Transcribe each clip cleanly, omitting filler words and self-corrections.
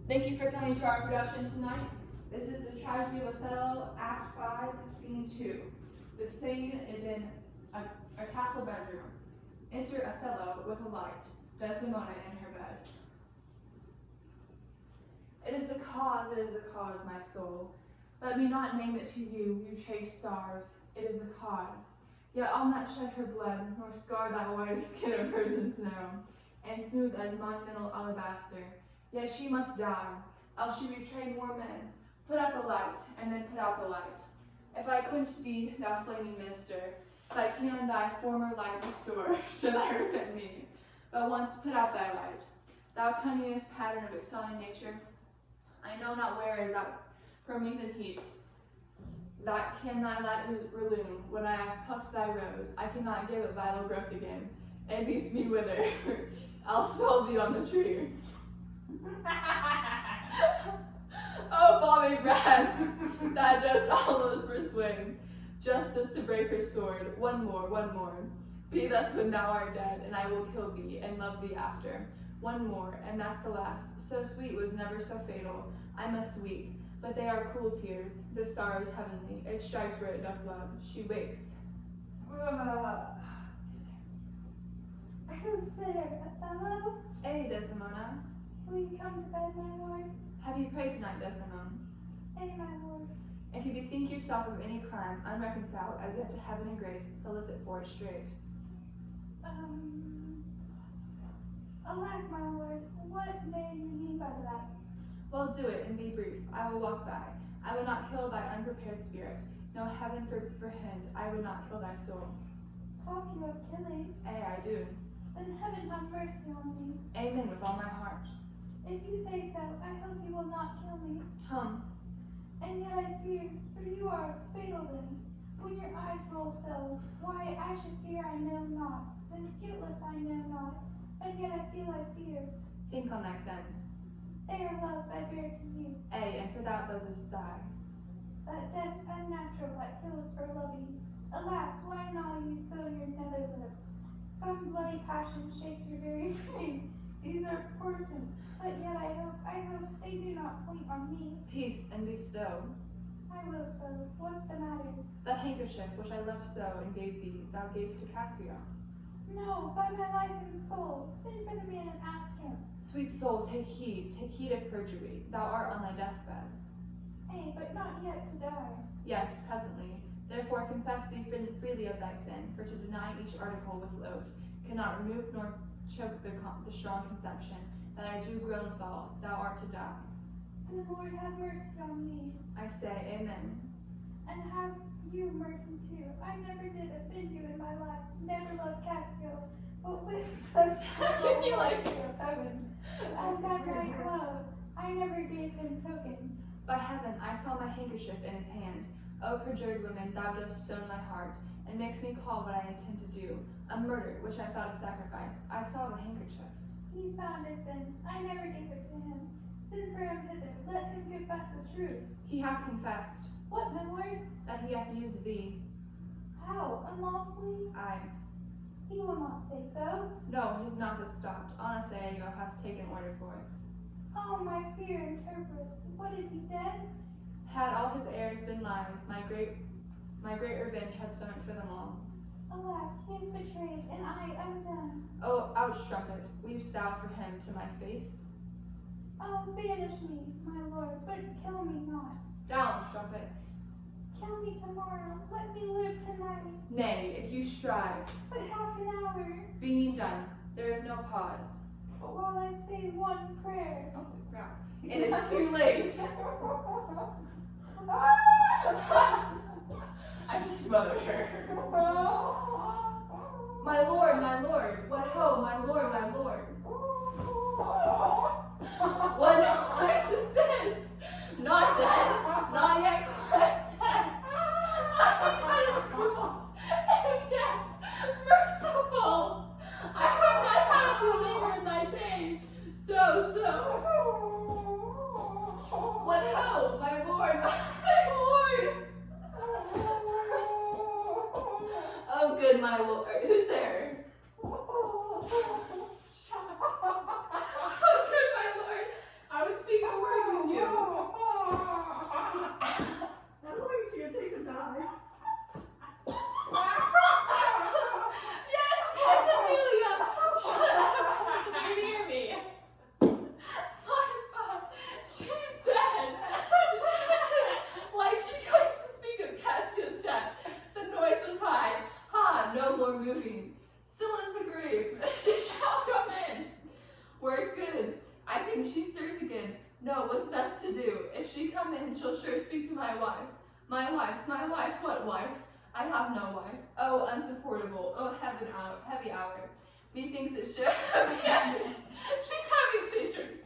Thank you for coming to our production tonight. This is the tragedy of Othello, Act 5, Scene 2. The scene is in a castle bedroom. Enter Othello with a light, Desdemona in her bed. It is the cause, my soul. Let me not name it to you, you chaste stars. It is the cause. Yet I'll not shed her blood, nor scar that whiter skin of hers in snow, and smooth as monumental alabaster. Yet she must die, else she betray more men. Put out the light, and then put out the light. If I quench thee, thou flaming minister, if I can thy former light restore, should I repent me. But once put out thy light, thou cunningest pattern of excelling nature. I know not where is that Promethean heat, that can thy light relume. When I have plucked thy rose, I cannot give it vital growth again. It beats me wither. I'll spell thee on the tree. Oh, Bobby breath, that just almost persuade justice to break her sword. One more. Be thus when thou art dead, and I will kill thee, and love thee after. One more, and that's the last. So sweet was never so fatal. I must weep, but they are cruel tears. The star is heavenly, it strikes where it doth love. She wakes. Who's there, Othello? Hey, Desdemona. Will you come to bed, my lord? Have you prayed tonight, Desdemona? Hey, my lord. If you bethink yourself of any crime, unreconciled as yet to heaven and grace, solicit for it straight. Alack, my lord, what may you mean by that? Well, do it, and be brief. I will walk by. I will not kill thy unprepared spirit. No heaven forhend, I would not kill thy soul. Talk you of killing? Ay, I do. Then heaven have mercy on me. Amen with all my heart. If you say so, I hope you will not kill me. Hum. And yet I fear, for you are fatal then. When your eyes roll so, why I should fear I know not, since guiltless I know not, and yet I feel I fear. Think on thy sentence. They are loves I bear to you. Ay, and for that thou wouldst die. That death's unnatural that kills for loving. Alas, why gnaw you so your nether lip? Some bloody passion shakes your very frame. These are portents, but yet I hope they do not point on me. Peace, and be still. I will so. What's the matter? That handkerchief which I loved so and gave thee, thou gavest to Cassio. No, by my life and soul, send for the man and ask him. Sweet soul, take heed of perjury. Thou art on thy deathbed. Ay, but not yet to die. Yes, presently. Therefore confess thee freely of thy sin, for to deny each article with oath cannot remove nor choke the strong conception that I do groan withal, thou art to die. The Lord have mercy on me. I say, Amen. And have you mercy too. I never did offend you in my life, never loved Cassio, but with such Can you like of heaven, as that right love, I never gave him token. By heaven, I saw my handkerchief in his hand. O perjured woman, thou dost stone my heart, and makes me call what I intend to do, a murder which I thought a sacrifice. I saw the handkerchief. He found it then. I never gave it to him. Send for him hither. Let him confess the truth. He hath confessed. What, my lord? That he hath used thee. How? Unlawfully? Aye. He will not say so. No, his mouth is stopped. Honest Iago hath taken order for it. Oh, my fear interprets. What, is he dead? Had all his heirs been lives, my great revenge had stomach for them all. Alas, he is betrayed, and I undone. Oh, ouch, trumpet, weepst thou for him to my face? Oh, banish me, my lord, but kill me not. Down, strumpet. Kill me tomorrow. Let me live tonight. Nay, if you strive, But half an hour. being done, there is no pause. But while I say one prayer. Oh, crap. It is too late. I just smothered her. My lord, what ho, my lord, my lord. What noise is this? Not dead, not yet quite dead. I kind of cruel, and yet merciful. I would not have you linger in thy pain. So. What ho, my lord, my lord. Oh, good, my lord. Who's there? Oh, good, think she stirs again. No, what's best to do? If she come in, she'll sure speak to my wife. My wife, what wife? I have no wife. Oh, unsupportable, oh heavy hour. Methinks it should be ended. She's having seizures.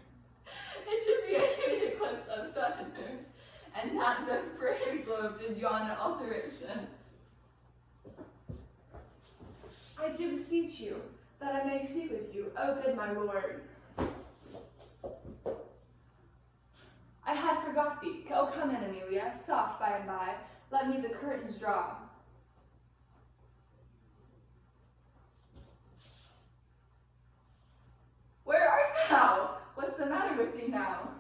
It should be a huge eclipse of sun and moon, and that the frayed globe did yawn an alteration. I do beseech you, that I may speak with you, O good my lord. I had forgot thee. Oh, come in, Amelia, soft by and by. Let me the curtains draw. Where art thou? What's the matter with thee now?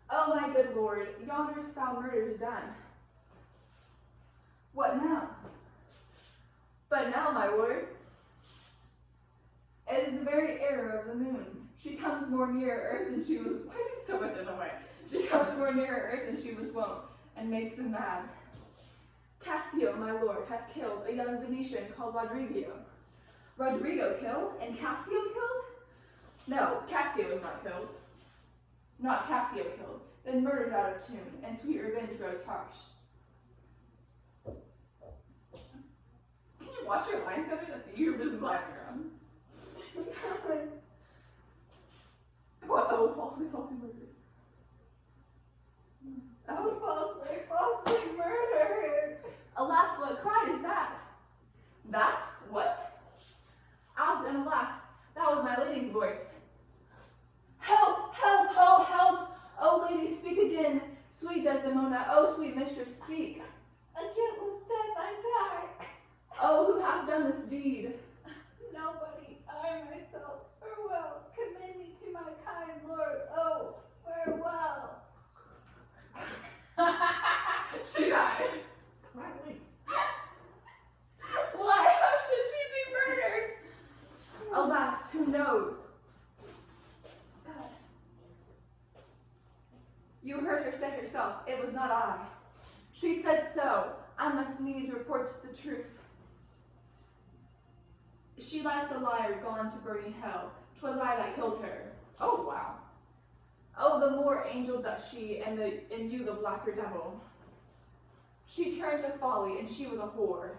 Oh, my good lord, yonder's foul murder's done. What now? But now, my lord, it is the very error of the moon. She comes more near earth than she was. Why is so much in the way? She comes more near earth than she was wont, and makes them mad. Cassio, my lord, hath killed a young Venetian called Rodrigo. Rodrigo killed, and Cassio killed? No, Cassio is not killed. Not Cassio killed. Then murder's out of tune, and sweet revenge grows harsh. Can you watch your lines better? That's you've been blind around. What? Oh, falsely murdered. Oh, falsely murdered. Alas, what cry is that? That? What? Out and alas, that was my lady's voice. Help, help, oh, help! Oh, lady, speak again. Sweet Desdemona, oh, sweet mistress, speak. A guiltless death I die. Oh, who hath done this deed? Nobody, I myself. Farewell, commend me to my kind lord. Oh, farewell. She died. Riley. Why? How should she be murdered? Alas, who knows? God. You heard her say herself, it was not I. She said so. I must needs report the truth. She lies a liar gone to burning hell. 'Twas I that killed her. Oh, wow. Oh, the more angel doth she, and you the blacker devil. She turned to folly, and she was a whore.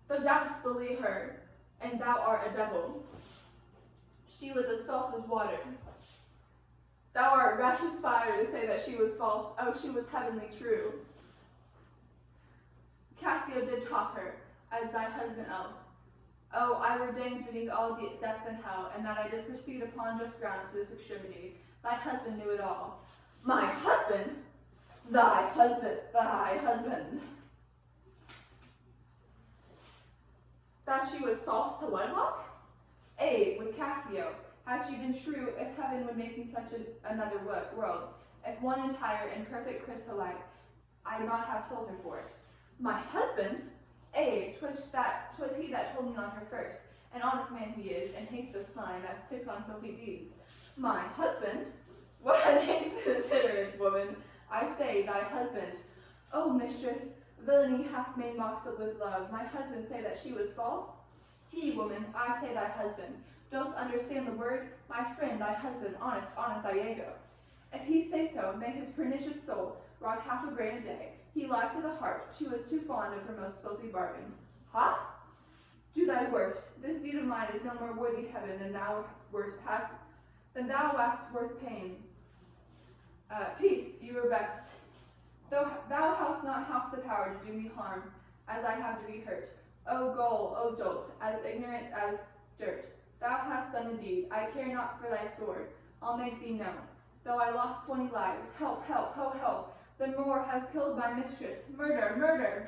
Thou dost believe her, and thou art a devil. She was as false as water. Thou art rash as fire to say that she was false. Oh, she was heavenly true. Cassio did top her, as thy husband else. Oh, I were danged beneath all death and hell, and that I did proceed upon just grounds to this extremity. Thy husband knew it all. My husband? Thy husband, thy husband. That she was false to wedlock? Ay, with Cassio. Had she been true, if heaven would make me such another world, if one entire and perfect crystal-like, I'd not have sold her for it. My husband? Ay, 'twas he that told me on her first. An honest man he is, and hates the sign that sticks on filthy deeds. My husband? What hates this hindrance, woman? I say, thy husband. Oh, mistress, villainy hath made mocks of with love. My husband say that she was false? He, woman, I say thy husband. Dost understand the word? My friend, thy husband, honest Iago. If he say so, may his pernicious soul rot half a grain a day. He lies to the heart. She was too fond of her most filthy bargain. Ha? Do thy worst. This deed of mine is no more worthy heaven than thou wast worth pain. Peace, you were best. Though thou hast not half the power to do me harm, as I have to be hurt. O gull, O dolt, as ignorant as dirt. Thou hast done a deed. I care not for thy sword. I'll make thee know. Though I lost 20 lives. Help, help, ho, help. The Moor has killed my mistress. Murder, murder.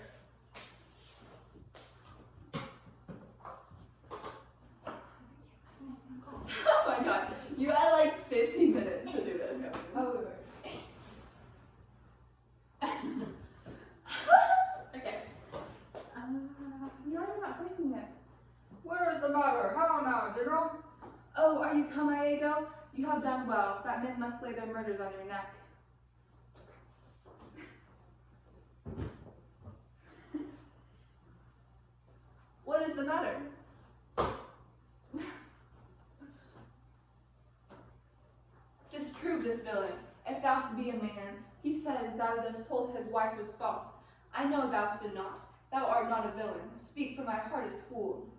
Oh my god. You had like 15 minutes to do this. Oh, Okay. You're not even that person yet. Where is the matter? How now, General? Oh, are you come, Iago? You have done well. That men must lay their murders on your neck. What is the matter? Prove this villain, if thou be a man. He says thou dost told his wife was false. I know thou did not. Thou art not a villain. Speak, for my heart is full.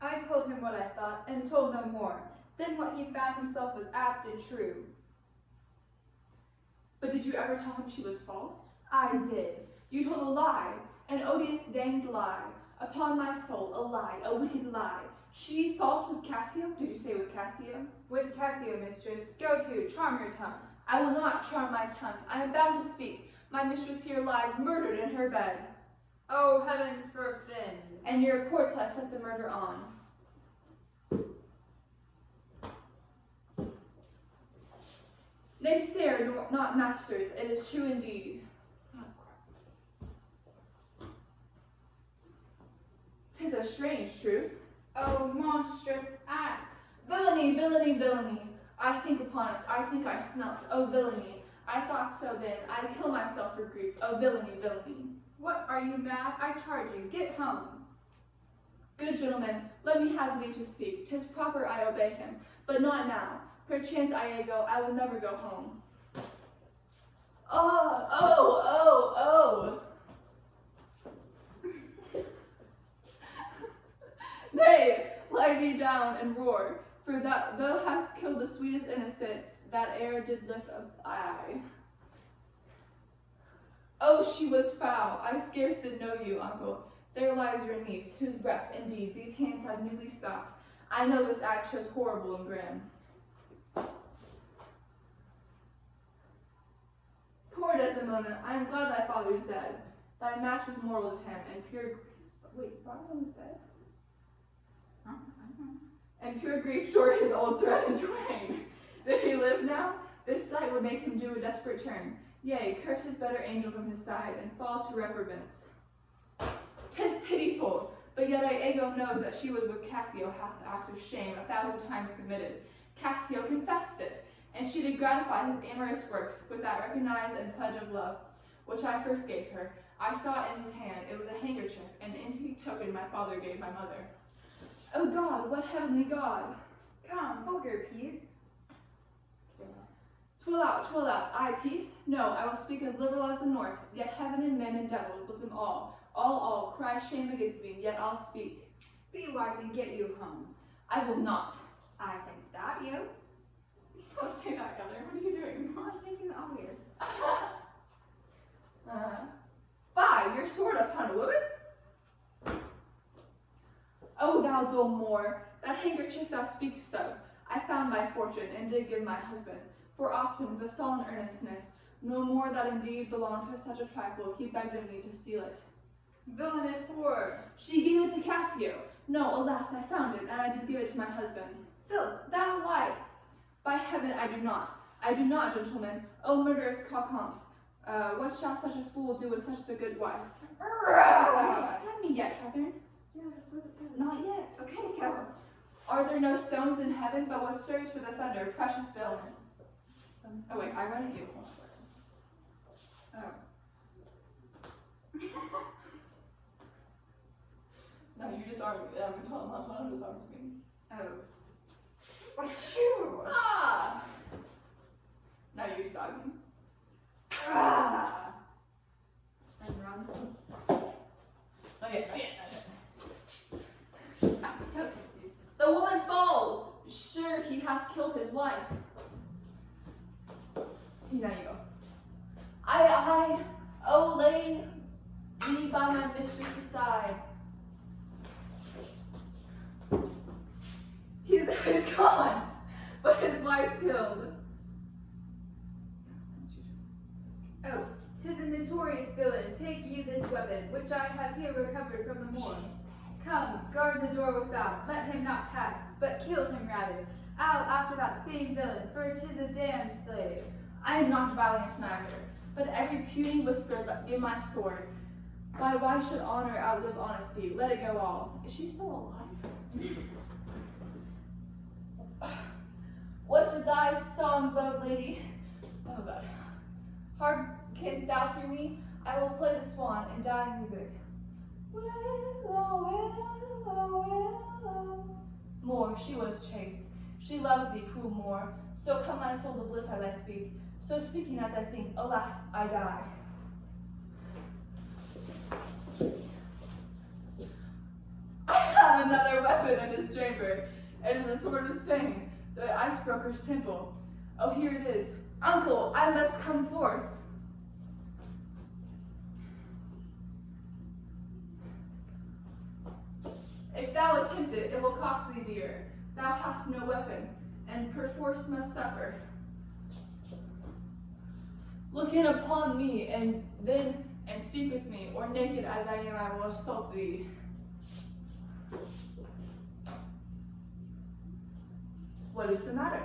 I told him what I thought, and told no more. Then what he found himself was apt and true. But did you ever tell him she was false? I did. You told a lie, an odious danged lie. Upon my soul, a lie, a wicked lie. She false with Cassio? Did you say with Cassio? With Cassio, mistress. Go to, charm your tongue. I will not charm my tongue. I am bound to speak. My mistress here lies murdered in her bed. Oh, heavens forfend. And your reports have set the murder on. Nay, sir, nor not masters, it is true indeed. 'Tis a strange truth. Oh, monstrous act. Villainy, villainy, villainy. I think upon it, I think I smelt. Oh, villainy. I thought so then, I kill myself for grief. Oh, villainy, villainy. What, are you mad? I charge you, get home. Good gentlemen, let me have leave to speak. 'Tis proper I obey him, but not now. Perchance I go, I will never go home. Oh. Nay, lie thee down and roar, for that thou hast killed the sweetest innocent that e'er did lift a eye. Oh, she was foul, I scarce did know you, uncle. There lies your niece, whose breath, indeed, these hands have newly stopped. I know this act shows horrible and grim. Poor Desdemona, I am glad thy father is dead. Thy match was mortal to him, and pure grief. Wait, Barlow is dead? Huh? And pure grief tore his old thread in twain. Did he live now? This sight would make him do a desperate turn. Yea, curse his better angel from his side, and fall to reprobance. 'Tis pitiful, but yet Iago knows that she was with Cassio hath the act of shame 1,000 times committed. Cassio confessed it, and she did gratify his amorous works with that recognize and pledge of love, which I first gave her. I saw it in his hand, it was a handkerchief, an antique token my father gave my mother. O God, what heavenly God! Come, hold your peace. 'Twill out, I peace? No, I will speak as liberal as the north, yet heaven and men and devils, with them all, cry shame against me, yet I'll speak. Be wise and get you home. I will not. I can stop you. Don't say that, Heather. What are you doing? I'm making obvious. Fie, your sword upon a woman? O thou dull Moor, that handkerchief thou speakest of, I found by fortune, and did give my husband, for often with a sullen earnestness, no more that indeed belonged to such a trifle, he begged of me to steal it. Villainous whore. She gave it to Cassio. No, alas, I found it, and I did give it to my husband. Filth, thou liest. By heaven, I do not. I do not, gentlemen. O murderous cockhamps, what shall such a fool do with such a good wife? Have you stabbed me yet, Catherine? Yeah, that's what it says. Not yet. Okay, go. Are there no stones in heaven but what serves for the thunder, precious villain? Oh wait, I read it you. Hold on a second. Oh. No, you just armed me. Tell him how just armed me. Oh. What's you? Ah! Now you stabbed me. Ah! And run. Okay. The woman falls. Sure, he hath killed his wife. Now you go. Oh, lay me by my mistress' side. He's gone, but his wife's killed. Oh, 'tis a notorious villain. Take you this weapon, which I have here recovered from the moor. Come, guard the door without, let him not pass, but kill him rather. Out after that same villain, for 'tis a damned slave. I am not valiant neither, but every puny whisper let be my sword. Why should honor outlive honesty? Let it go all. Is she still alive? What did thy song bode, lady? Oh God. Hard canst thou hear me? I will play the swan in dying music. Willow, willow, willow. More, she was chaste. She loved thee, cruel Moor. So come my soul to bliss as I speak. So speaking as I think, alas, I die. I have another weapon in this chamber. It is the sword of Spain, the icebroker's temple. Oh, here it is. Uncle, I must come forth. If thou attempt it, it will cost thee dear. Thou hast no weapon, and perforce must suffer. Look in upon me, and speak with me, or naked as I am, I will assault thee. What is the matter?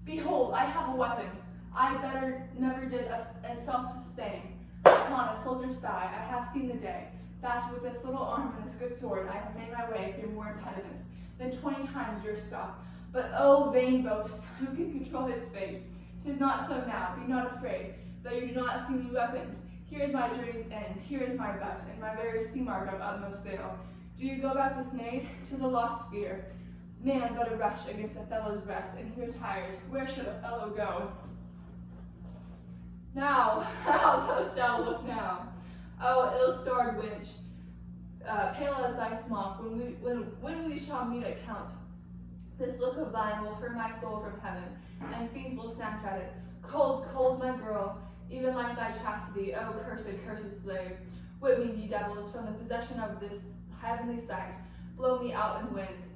Behold, I have a weapon. I better never did a self-sustain. Upon a soldier's thigh, I have seen the day, that with this little arm and this good sword, I have made my way through more impediments than 20 times your stop. But oh, vain boast, who can control his fate? 'Tis not so now, be not afraid, though you do not see me weaponed. Here is my journey's end, here is my butt, and my very sea mark of utmost sail. Do you go back dismayed? 'Tis a lost fear. Man but a rush against Othello's breast, and he retires. Where should Othello go? Now, how dost thou look now? Oh, ill-starred wench, pale as thy smock, when we shall meet at count, this look of thine will hurl my soul from heaven, and fiends will snatch at it. Cold, cold, my girl, even like thy chastity, oh, cursed, cursed slave. Whip me, ye devils, from the possession of this heavenly sight. Blow me out in winds,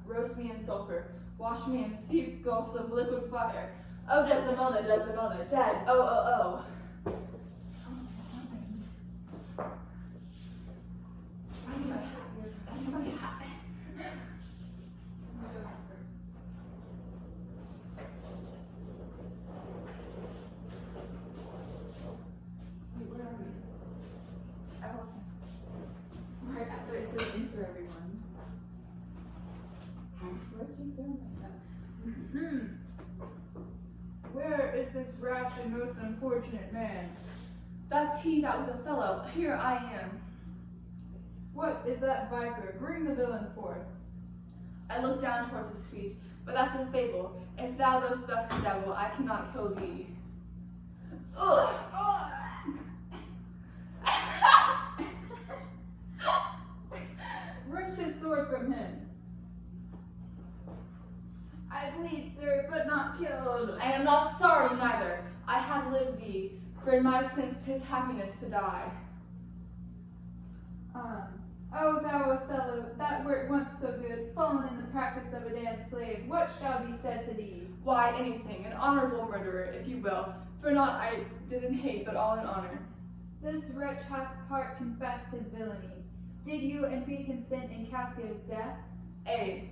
roast me in sulphur, wash me in steep gulfs of liquid fire. Oh, Desdemona, Desdemona, dead, oh, oh, oh. I need my hat, I need my hat. Wait, where are we? I lost myself. Right after it says enter everyone. Where'd you go? Where is this rash and most unfortunate man? That's he that was Othello. Here I am. What is that viper? Bring the villain forth. I look down towards his feet, but that's a fable. If thou dost best the devil, I cannot kill thee. Ugh! Wrench his sword from him. I bleed, sir, but not killed. I am not sorry neither. I have lived thee, for in my sins 'tis happiness to die. Oh, thou Othello, that wert once so good, fallen in the practice of a damned slave, what shall be said to thee? Why, anything, an honorable murderer, if you will, for not I did in hate, but all in honor. This wretch hath part confessed his villainy. Did you and we consent in Cassio's death? A.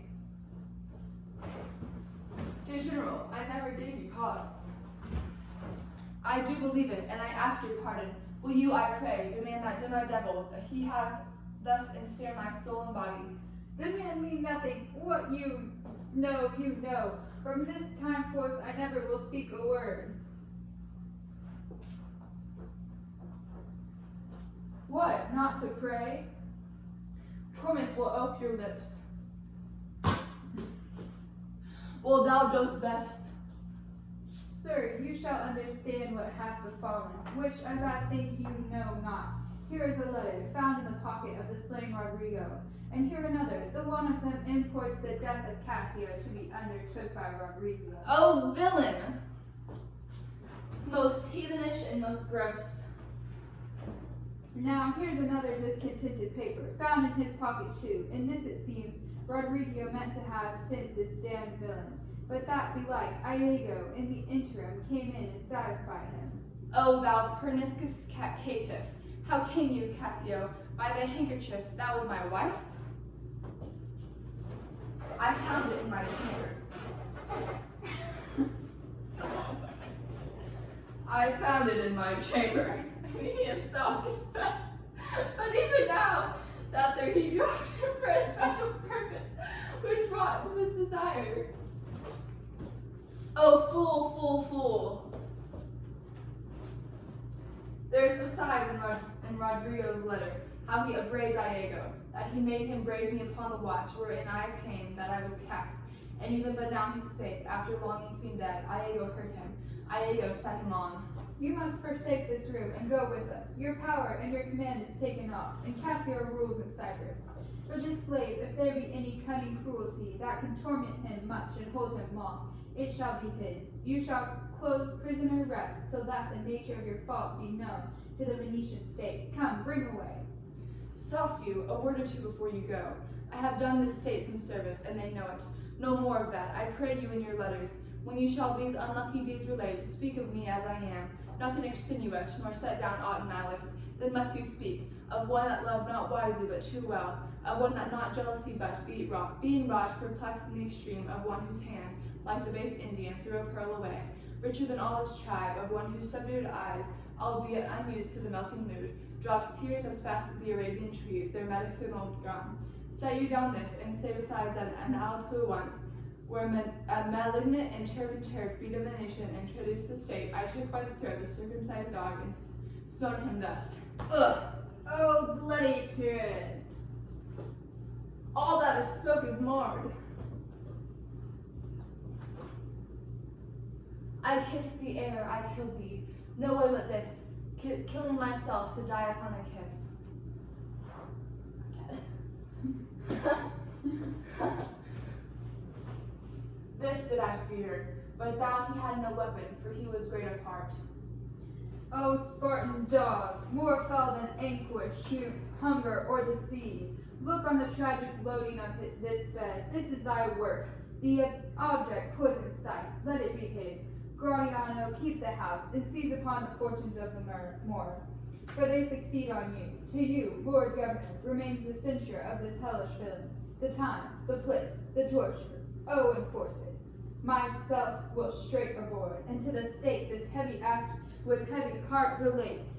Dear General, I never gave you cause. I do believe it, and I ask your pardon. Will you, I pray, demand that demi devil, that he have thus ensnared my soul and body? Demand me nothing. What you know, you know. From this time forth I never will speak a word. What, not to pray? Torments will ope your lips. Well, thou dost best. Sir, you shall understand what hath befallen, which as I think you know not. Here is a letter, found in the pocket of the slain Rodrigo, and here another. The one of them imports the death of Cassio to be undertook by Rodrigo. Oh, villain! Most heathenish and most gross. Now here's another discontented paper, found in his pocket too. In this it seems Rodrigo meant to have sent this damned villain, but that belike Iago in the interim came in and satisfied him. Oh, thou perniscus caitiff! How came you, Cassio, by thy handkerchief? That was my wife's? I found it in my chamber. I found it in my chamber. He himself confessed. But even now, that there he dropped him for a special purpose, which brought to his desire. Oh, fool, fool, fool! There is besides in Rodrigo's letter how he upbraids Iago, that he made him brave me upon the watch, wherein I came, that I was cast. And even but now he spake, after longing seemed dead, Iago heard him, Iago set him on. You must forsake this room and go with us. Your power and your command is taken off, and cast your rules in Cyprus. For this slave, if there be any cunning cruelty that can torment him much and hold him long, it shall be his. You shall close prisoner rest, till that the nature of your fault be known to the Venetian state. Come, bring away. Soft you, a word or two before you go. I have done this state some service, and they know it. No more of that, I pray you in your letters, when you shall these unlucky deeds relate, to speak of me as I am, nothing extenuate, nor set down aught in malice. Then must you speak of one that loved not wisely but too well, of one that not jealousy but being wrought, perplexed in the extreme, of one whose hand, like the base Indian, threw a pearl away, richer than all his tribe, of one whose subdued eyes, albeit unused to the melting mood, drops tears as fast as the Arabian trees, their medicinal gum. Set you down this, and say besides that an Alpu once, where a malignant and turbaned Turk beat a Venetian and introduced the state, I took by the throat the circumcised dog and smote him thus. Ugh! Oh, bloody period. All that is spoke is marred. I kissed the air, I killed thee. No way but this, killing myself to die upon a kiss. This did I fear, but thou he had no weapon, for he was great of heart. O Spartan dog, more foul than anguish, hunger, or the sea. Look on the tragic loading of this bed. This is thy work. The object put in sight. Let it be hid. Gratiano, keep the house, and seize upon the fortunes of the Moor. For they succeed on you. To you, Lord Governor, remains the censure of this hellish villain. The time, the place, the torture. Oh, enforce it. Myself will straight aboard, and to the state this heavy act with heavy heart relate.